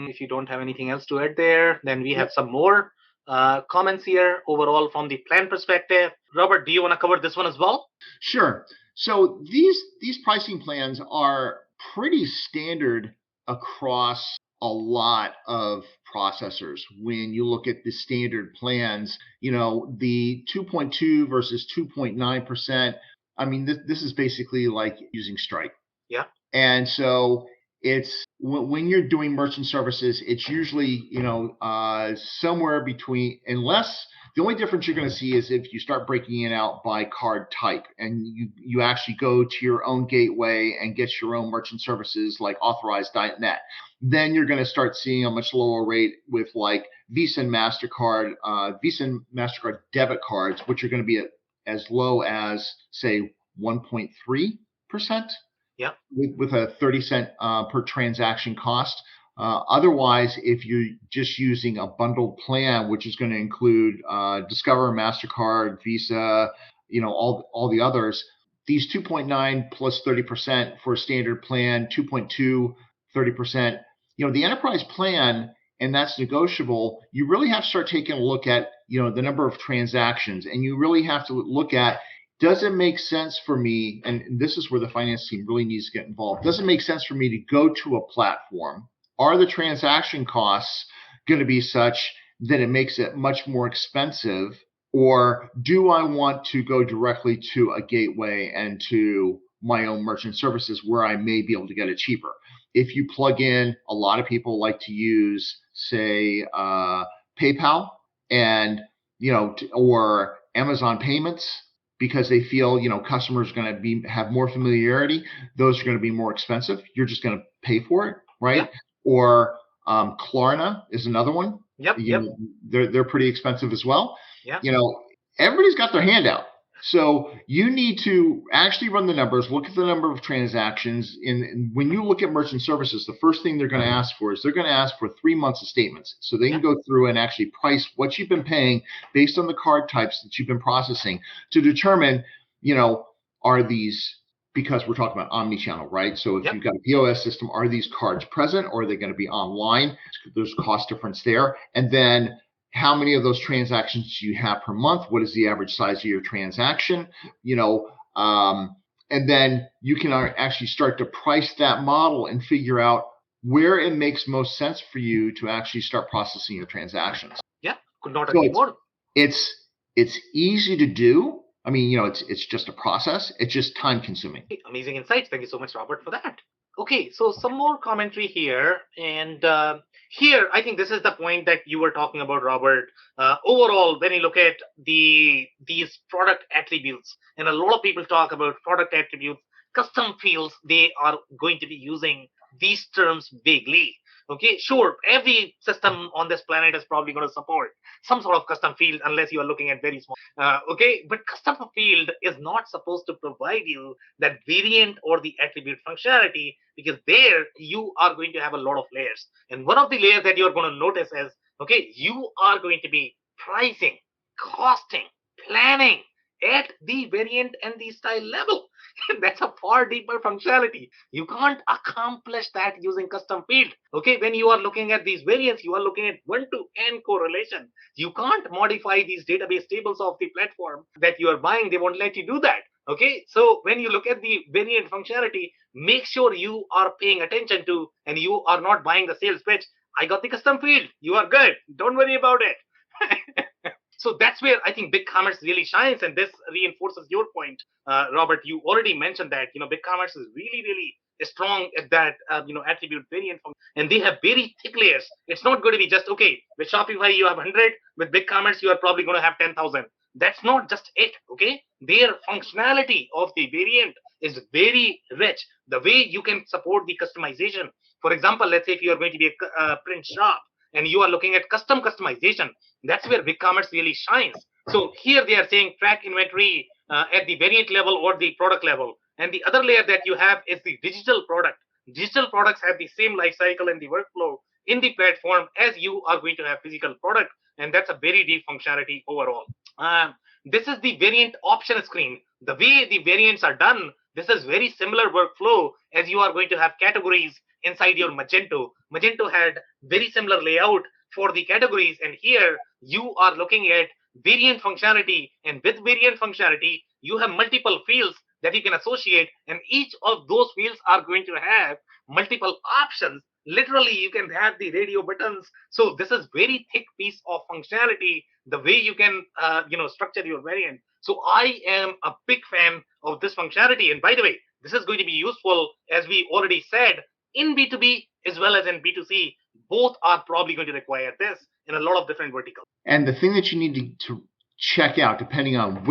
S4: If you don't have anything else to add there, then we have some more comments here overall from the plan perspective. Robert, do you want to cover this one as well?
S1: Sure. So these pricing plans are pretty standard across a lot of processors. When you look at the standard plans, the 2.2 versus 2.9%, I mean, this is basically like using Stripe.
S4: Yeah.
S1: And so it's when you're doing merchant services, it's usually, somewhere between, unless The only difference you're going to see is if you start breaking it out by card type and you actually go to your own gateway and get your own merchant services like authorized.net. Then you're going to start seeing a much lower rate with like Visa and MasterCard debit cards, which are going to be as low as, say, 1.3%.
S4: Yeah.
S1: With a 30-cent per transaction cost. Otherwise, if you're just using a bundled plan, which is going to include Discover, MasterCard, Visa, all the others, these 2.9 plus 30% for a standard plan, 2.2, 30%. The enterprise plan, and that's negotiable. You really have to start taking a look at the number of transactions, and you really have to look at, does it make sense for me? And this is where the finance team really needs to get involved. Does it make sense for me to go to a platform? Are the transaction costs going to be such that it makes it much more expensive? Or do I want to go directly to a gateway and to my own merchant services where I may be able to get it cheaper? If you plug in, a lot of people like to use, say, PayPal and, or Amazon payments, because they feel, customers are going to have more familiarity. Those are going to be more expensive. You're just going to pay for it, right?
S4: Yep.
S1: Or Klarna is another one.
S4: Yep.
S1: They're pretty expensive as well.
S4: Yeah.
S1: Everybody's got their hand out. So you need to actually run the numbers, look at the number of transactions. And when you look at merchant services, the first thing they're going to ask for is they're going to ask for 3 months of statements. So they can go through and actually price what you've been paying based on the card types that you've been processing to determine, are these, because we're talking about omnichannel, right? So if you've got a POS system, are these cards present or are they going to be online? There's cost difference there. And then how many of those transactions do you have per month? What is the average size of your transaction? And then you can actually start to price that model and figure out where it makes most sense for you to actually start processing your transactions.
S4: Yeah, could not agree more.
S1: It's easy to do. I mean, it's just a process. It's just time consuming.
S4: Amazing insights. Thank you so much, Robert, for that. Okay, so some more commentary here. And here, I think this is the point that you were talking about, Robert. Overall, when you look at these product attributes, and a lot of people talk about product attributes, custom fields, they are going to be using these terms vaguely. Okay, sure, every system on this planet is probably going to support some sort of custom field unless you are looking at very small. Okay, but custom field is not supposed to provide you that variant or the attribute functionality, because there you are going to have a lot of layers. And one of the layers that you're going to notice is, okay, you are going to be pricing, costing, planning at the variant and the style level. That's a far deeper functionality. You can't accomplish that using custom field. Okay, when you are looking at these variants, you are looking at 1-to-n correlation. You can't modify these database tables of the platform that you are buying. They won't let you do that. Okay, so when you look at the variant functionality, make sure you are paying attention to, and you are not buying the sales pitch. I got the custom field. You are good. Don't worry about it. So that's where I think BigCommerce really shines, and this reinforces your point, Robert. You already mentioned that BigCommerce is really, really strong at that attribute variant function, and they have very thick layers. It's not going to be just okay. With Shopify you have 100. With BigCommerce you are probably going to have 10,000. That's not just it. Okay, their functionality of the variant is very rich. The way you can support the customization. For example, let's say if you are going to be a print shop, and you are looking at customization, that's where BigCommerce really shines. So here they are saying track inventory at the variant level or the product level. And the other layer that you have is the digital product. Digital products have the same life cycle and the workflow in the platform as you are going to have physical product. And that's a very deep functionality overall. This is the variant option screen. The way the variants are done, this is very similar workflow as you are going to have categories inside your Magento. Magento had very similar layout for the categories, and here you are looking at variant functionality, and with variant functionality you have multiple fields that you can associate, and each of those fields are going to have multiple options. Literally you can have the radio buttons. So this is very thick piece of functionality, the way you can structure your variant. So I am a big fan of this functionality. And by the way, this is going to be useful, as we already said, in B2B as well as in B2C. Both are probably going to require this in a lot of different verticals.
S1: And the thing that you need to check out, depending on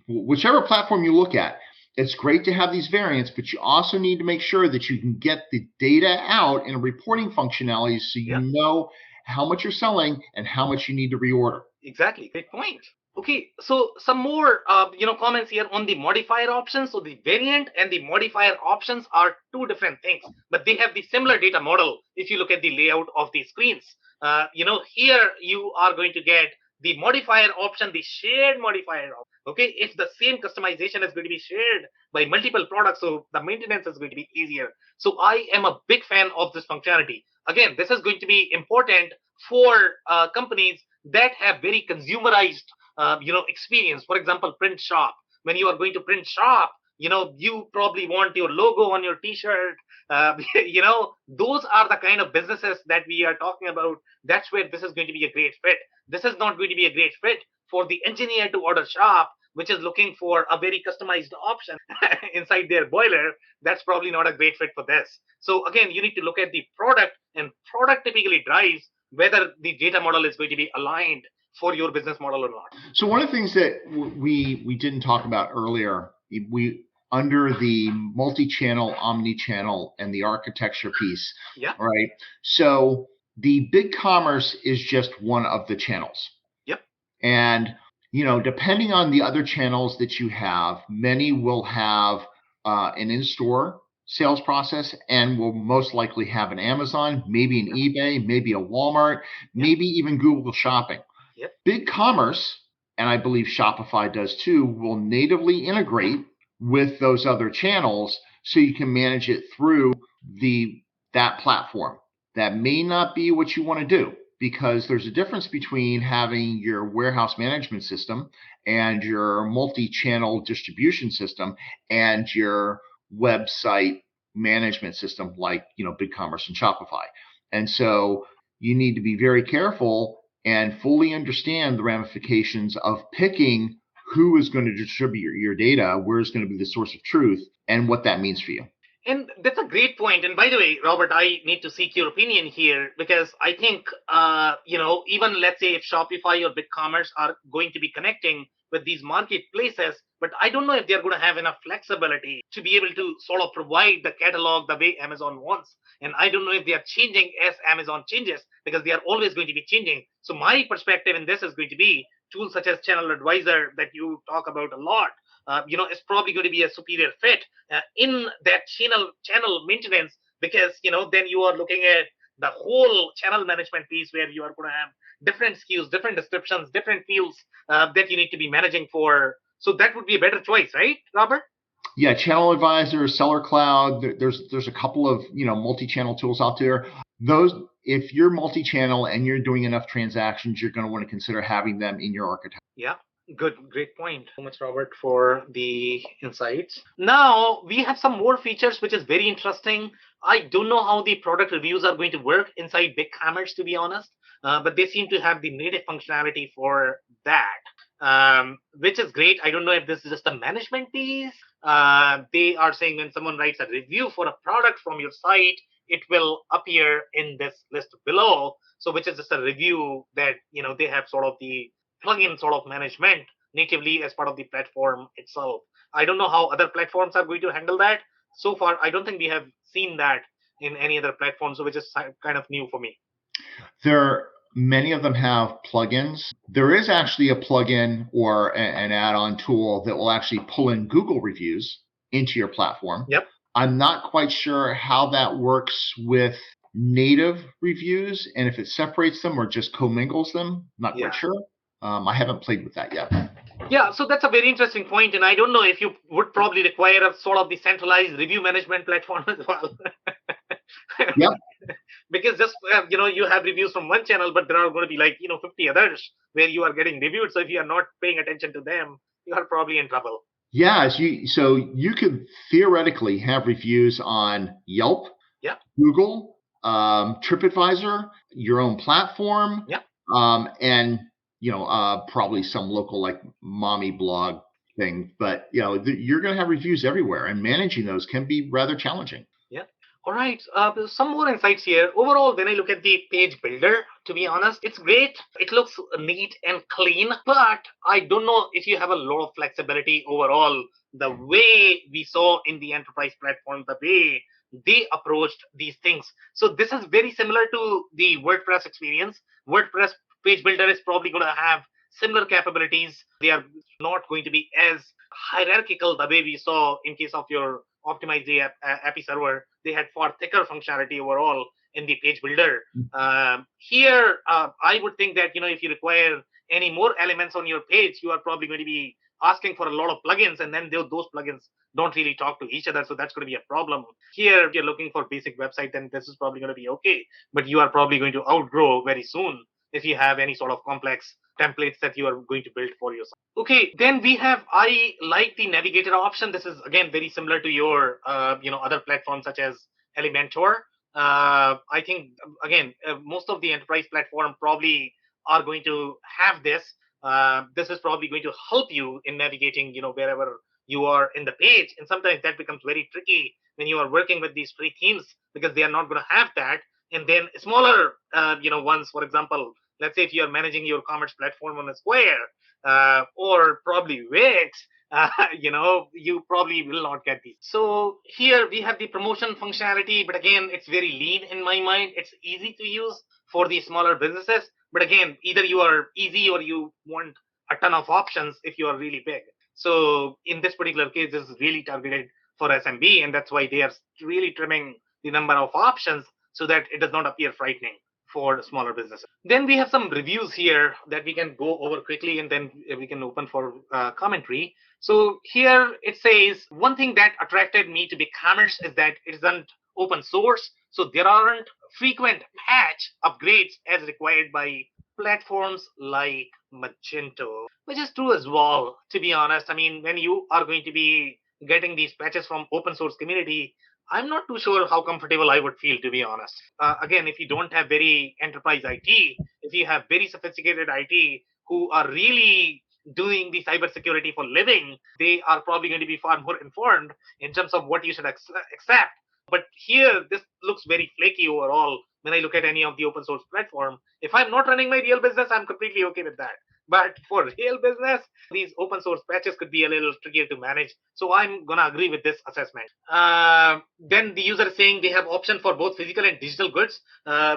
S1: whichever platform you look at. It's great to have these variants, but you also need to make sure that you can get the data out in a reporting functionality so you know how much you're selling and how much you need to reorder.
S4: Exactly. Great point. Okay, so some more comments here on the modifier options. So the variant and the modifier options are two different things, but they have the similar data model. If you look at the layout of the screens, here you are going to get the modifier option, the shared modifier option. Okay, if the same customization is going to be shared by multiple products, so the maintenance is going to be easier. So I am a big fan of this functionality. Again, this is going to be important for companies that have very consumerized experience. For example, print shop. When you are going to print shop, you probably want your logo on your t-shirt. Those are the kind of businesses that we are talking about. That's where this is going to be a great fit. This is not going to be a great fit for the engineer to order shop, which is looking for a very customized option inside their boiler. That's probably not a great fit for this. So again, you need to look at the product, and product typically drives whether the data model is going to be aligned for your business model or not.
S1: So one of the things that we didn't talk about earlier, under the multi-channel, omnichannel, and the architecture piece, right? So the BigCommerce is just one of the channels.
S4: Yep.
S1: And depending on the other channels that you have, many will have an in-store sales process and will most likely have an Amazon, maybe an eBay, maybe a Walmart, maybe even Google Shopping.
S4: Yep.
S1: BigCommerce, and I believe Shopify does too, will natively integrate with those other channels so you can manage it through that platform. That may not be what you want to do, because there's a difference between having your warehouse management system and your multi-channel distribution system and your website management system like BigCommerce and Shopify. And so you need to be very careful and fully understand the ramifications of picking who is going to distribute your data, where is going to be the source of truth, and what that means for you.
S4: And that's a great point. And by the way, Robert, I need to seek your opinion here, because I think, even let's say if Shopify or BigCommerce are going to be connecting with these marketplaces, but I don't know if they're going to have enough flexibility to be able to sort of provide the catalog the way Amazon wants. And I don't know if they are changing as Amazon changes, because they are always going to be changing. So my perspective in this is going to be tools such as Channel Advisor that you talk about a lot. Is probably going to be a superior fit in that channel maintenance, because then you are looking at the whole channel management piece where you are going to have different SKUs, different descriptions, different fields that you need to be managing for. So that would be a better choice, right, Robert?
S1: Yeah, Channel Advisor, Seller Cloud. There's a couple of multi-channel tools out there. Those, if you're multi-channel and you're doing enough transactions, you're going to want to consider having them in your architecture.
S4: Yeah. Good, great point. So much, Robert, for the insights. Now we have some more features, which is very interesting. I don't know how the product reviews are going to work inside BigCommerce, to be honest, but they seem to have the native functionality for that, which is great. I don't know if this is just a management piece. They are saying when someone writes a review for a product from your site, it will appear in this list below. So, which is just a review that they have sort of the plugin sort of management natively as part of the platform itself. I don't know how other platforms are going to handle that. So far, I don't think we have seen that in any other platform, so which is kind of new for me.
S1: Many of them have plugins. There is actually a plugin or an add-on tool that will actually pull in Google reviews into your platform.
S4: Yep.
S1: I'm not quite sure how that works with native reviews and if it separates them or just commingles them. Not quite sure. I haven't played with that yet.
S4: Yeah, so that's a very interesting point, and I don't know if you would probably require a sort of the centralized review management platform as well.
S1: Yep.
S4: Because just you have reviews from one channel, but there are going to be 50 others where you are getting reviewed. So if you are not paying attention to them, you are probably in trouble.
S1: Yeah, so you could theoretically have reviews on Yelp, Google, TripAdvisor, your own platform, and probably some local mommy blog thing. But you're going to have reviews everywhere, and managing those can be rather challenging.
S4: Yeah. All right, some more insights here. Overall, when I look at the page builder, to be honest, it's great. It looks neat and clean, but I don't know if you have a lot of flexibility overall. The way we saw in the enterprise platform, the way they approached these things. So this is very similar to the WordPress experience. WordPress page builder is probably going to have similar capabilities. They are not going to be as hierarchical the way we saw in case of your optimized API server. They had far thicker functionality overall in the page builder. Here, I would think that if you require any more elements on your page, you are probably going to be asking for a lot of plugins, and then those plugins don't really talk to each other. So that's going to be a problem. Here, if you're looking for basic website, then this is probably going to be okay. But you are probably going to outgrow very soon if you have any sort of complex templates that you are going to build for yourself. Okay, then I like the navigator option. This is again very similar to your other platforms such as Elementor. I think again most of the enterprise platform probably are going to have this. This is probably going to help you in navigating wherever you are in the page, and sometimes that becomes very tricky when you are working with these free themes because they are not going to have that. And then smaller ones, for example, let's say if you're managing your commerce platform on a Square or probably Wix, you probably will not get these. So here we have the promotion functionality, but again, it's very lean in my mind. It's easy to use for the smaller businesses. But again, either you are easy or you want a ton of options if you are really big. So in this particular case, this is really targeted for SMB, and that's why they are really trimming the number of options so that it does not appear frightening for smaller businesses. Then we have some reviews here that we can go over quickly, and then we can open for commentary. So here it says, one thing that attracted me to BigCommerce is that it isn't open source. So there aren't frequent patch upgrades as required by platforms like Magento, which is true as well, to be honest. I mean, when you are going to be getting these patches from open source community, I'm not too sure how comfortable I would feel, to be honest. Again, if you don't have very enterprise IT, if you have very sophisticated IT who are really doing the cybersecurity for living, they are probably going to be far more informed in terms of what you should accept. But here, this looks very flaky overall when I look at any of the open source platform. If I'm not running my real business, I'm completely okay with that. But for real business, these open source patches could be a little trickier to manage. So I'm going to agree with this assessment. Then the user is saying they have option for both physical and digital goods,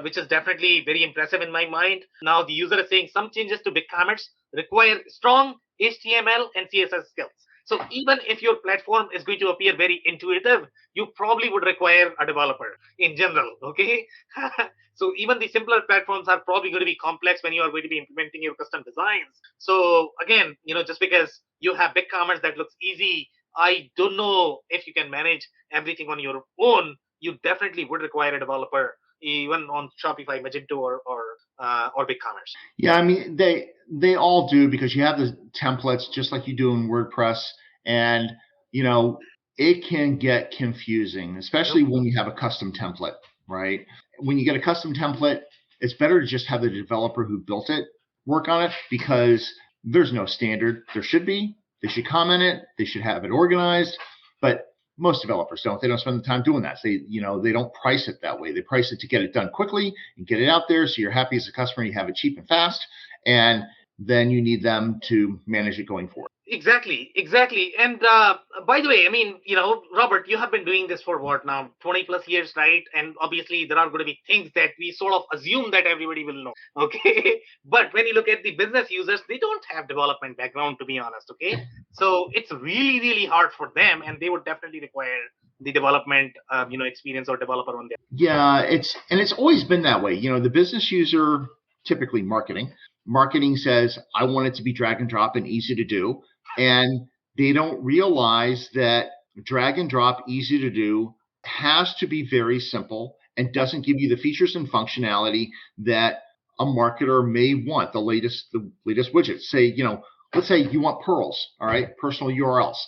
S4: which is definitely very impressive in my mind. Now the user is saying some changes to BigCommerce require strong HTML and CSS skills. So even if your platform is going to appear very intuitive, you probably would require a developer in general, okay? So even the simpler platforms are probably going to be complex when you are going to be implementing your custom designs. So again, just because you have BigCommerce that looks easy, I don't know if you can manage everything on your own. You definitely would require a developer, even on Shopify, Magento, or BigCommerce.
S1: Yeah, I mean they all do, because you have the templates just like you do in WordPress, and it can get confusing, especially when you have a custom template, right? When you get a custom template, it's better to just have the developer who built it work on it, because there's no standard. There should be. They should comment it. They should have it organized, but most developers don't. They don't spend the time doing that. So they don't price it that way. They price it to get it done quickly and get it out there, so you're happy as a customer. You have it cheap and fast, and then you need them to manage it going forward.
S4: Exactly. And by the way, I mean, Robert, you have been doing this for what now, 20 plus years, right? And obviously there are going to be things that we sort of assume that everybody will know, okay? But when you look at the business users, they don't have development background, to be honest, okay? So it's really, really hard for them, and they would definitely require the development, experience or developer on there.
S1: Yeah, it's always been that way. The business user, typically marketing says, I want it to be drag and drop and easy to do. And they don't realize that drag and drop, easy to do, has to be very simple and doesn't give you the features and functionality that a marketer may want. The latest widgets. Say, let's say you want pearls, all right, personal URLs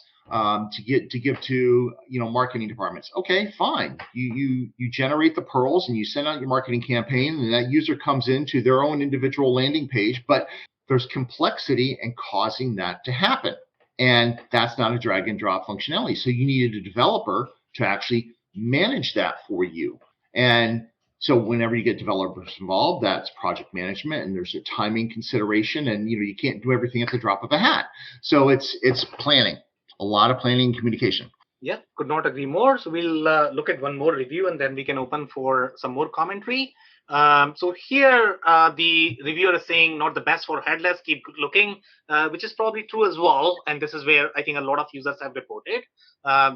S1: to give to marketing departments. Okay, fine. You generate the pearls and you send out your marketing campaign, and that user comes into their own individual landing page, but there's complexity in causing that to happen. And that's not a drag and drop functionality. So you needed a developer to actually manage that for you. And so whenever you get developers involved, that's project management, and there's a timing consideration, and you can't do everything at the drop of a hat. So it's planning, a lot of planning and communication.
S4: Yeah, could not agree more. So we'll look at one more review, and then we can open for some more commentary. So here the reviewer is saying not the best for headless, keep looking, which is probably true as well. And this is where I think a lot of users have reported.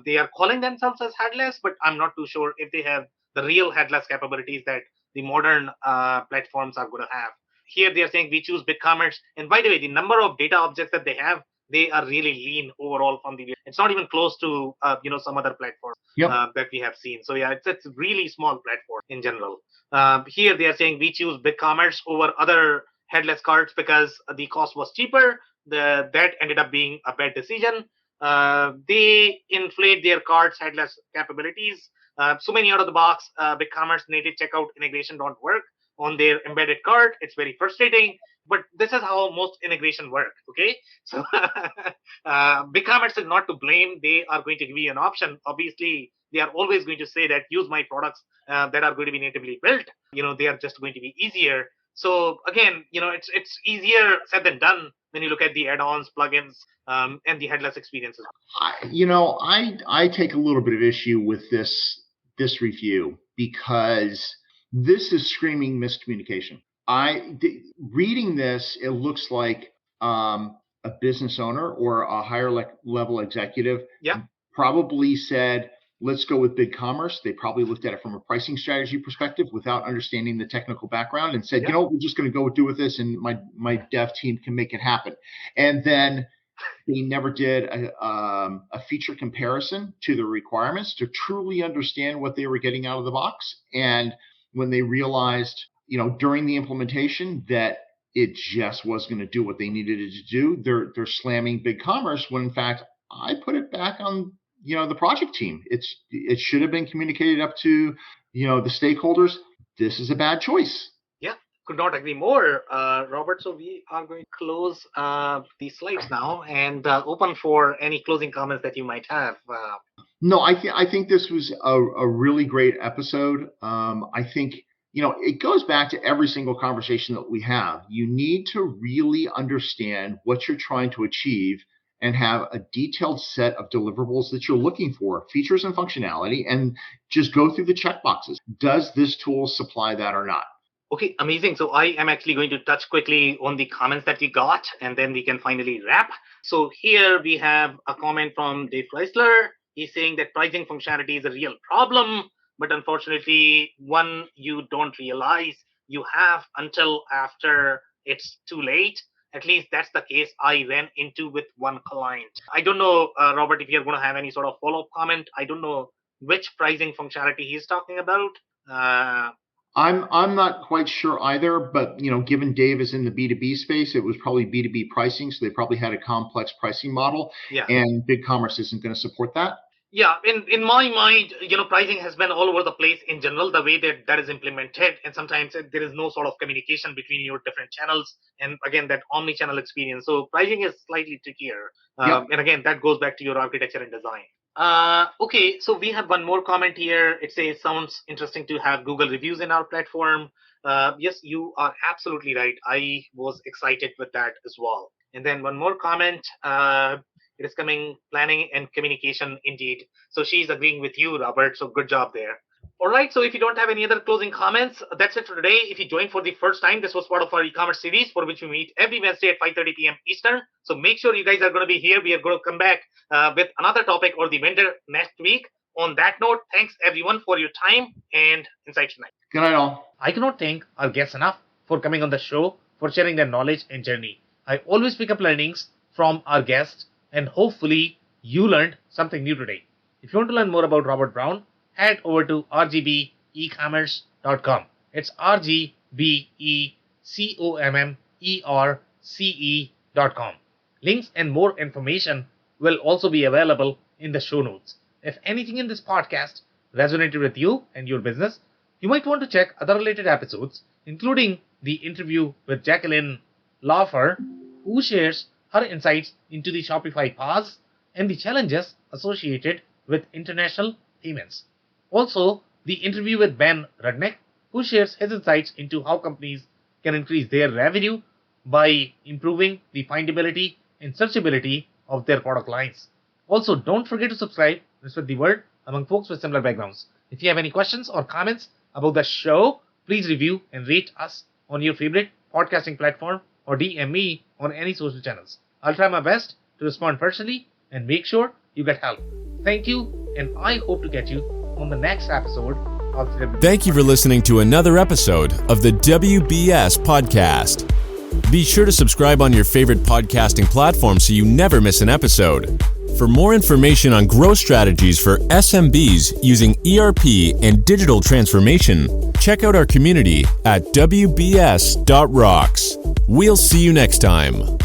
S4: They are calling themselves as headless, but I'm not too sure if they have the real headless capabilities that the modern platforms are going to have. Here they are saying we choose BigCommerce. And by the way, the number of data objects that they have, they are really lean overall from the. It's not even close to some other platforms that we have seen. So yeah, it's really small platform in general. Here they are saying we choose BigCommerce over other headless carts because the cost was cheaper. That ended up being a bad decision. They inflate their cart's headless capabilities. So many out of the box BigCommerce native checkout integration don't work on their embedded cart. It's very frustrating, but this is how most integration work. Okay, so BigCommerce is not to blame. They are going to give you an option. Obviously, they are always going to say that use my products that are going to be natively built. They are just going to be easier. So again, it's easier said than done when you look at the add-ons, plugins, and the headless experiences.
S1: I take a little bit of issue with this review because this is screaming miscommunication. Reading this, it looks like a business owner or a higher level executive probably said, let's go with BigCommerce. They probably looked at it from a pricing strategy perspective without understanding the technical background and said, we're just going to go do with this, and my dev team can make it happen. And then they never did a feature comparison to the requirements to truly understand what they were getting out of the box. And when they realized, during the implementation that it just was going to do what they needed it to do, they're slamming BigCommerce when in fact I put it back on the project team. It should have been communicated up to the stakeholders. This is a bad choice.
S4: Yeah, could not agree more, Robert. So we are going to close these slides now and open for any closing comments that you might have.
S1: No, I think this was a really great episode. I think it goes back to every single conversation that we have. You need to really understand what you're trying to achieve and have a detailed set of deliverables that you're looking for, features and functionality, and just go through the checkboxes. Does this tool supply that or not?
S4: Okay, amazing. So I am actually going to touch quickly on the comments that we got, and then we can finally wrap. So here we have a comment from Dave Freisler. He's saying that pricing functionality is a real problem, but unfortunately, one you don't realize you have until after it's too late. At least that's the case I ran into with one client. I don't know, Robert, if you're going to have any sort of follow-up comment. I don't know which pricing functionality he's talking about.
S1: I'm not quite sure either, but given Dave is in the B2B space, it was probably B2B pricing, so they probably had a complex pricing model.
S4: Yeah.
S1: And BigCommerce isn't going to support that.
S4: Yeah, in my mind, pricing has been all over the place in general, the way that is implemented. And sometimes there is no sort of communication between your different channels. And again, that omnichannel experience. So pricing is slightly trickier. And again, that goes back to your architecture and design. Okay, so we have one more comment here. It says, sounds interesting to have Google reviews in our platform. Yes, you are absolutely right. I was excited with that as well. And then one more comment. It is coming, planning and communication indeed. So she's agreeing with you, Robert. So good job there. All right. So if you don't have any other closing comments, that's it for today. If you joined for the first time, this was part of our e-commerce series for which we meet every Wednesday at 5:30 p.m. Eastern. So make sure you guys are going to be here. We are going to come back with another topic or the vendor next week. On that note, thanks everyone for your time and insights tonight.
S1: Good night, all.
S3: I cannot thank our guests enough for coming on the show, for sharing their knowledge and journey. I always pick up learnings from our guests, and hopefully you learned something new today. If you want to learn more about Robert Brown, head over to rgbecommerce.com. It's rgbecommerce.com. Links and more information will also be available in the show notes. If anything in this podcast resonated with you and your business, you might want to check other related episodes, including the interview with Jacqueline Laufer, who shares her insights into the Shopify PaaS and the challenges associated with international payments. Also, the interview with Ben Rudnick, who shares his insights into how companies can increase their revenue by improving the findability and searchability of their product lines. Also, don't forget to subscribe and spread the word among folks with similar backgrounds. If you have any questions or comments about the show, please review and rate us on your favorite podcasting platform or DM me on any social channels. I'll try my best to respond personally and make sure you get help. Thank you, and I hope to catch you on the next episode of the WBS.
S2: Thank you for listening to another episode of the WBS Podcast. Be sure to subscribe on your favorite podcasting platform so you never miss an episode. For more information on growth strategies for SMBs using ERP and digital transformation, check out our community at WBS.rocks. We'll see you next time.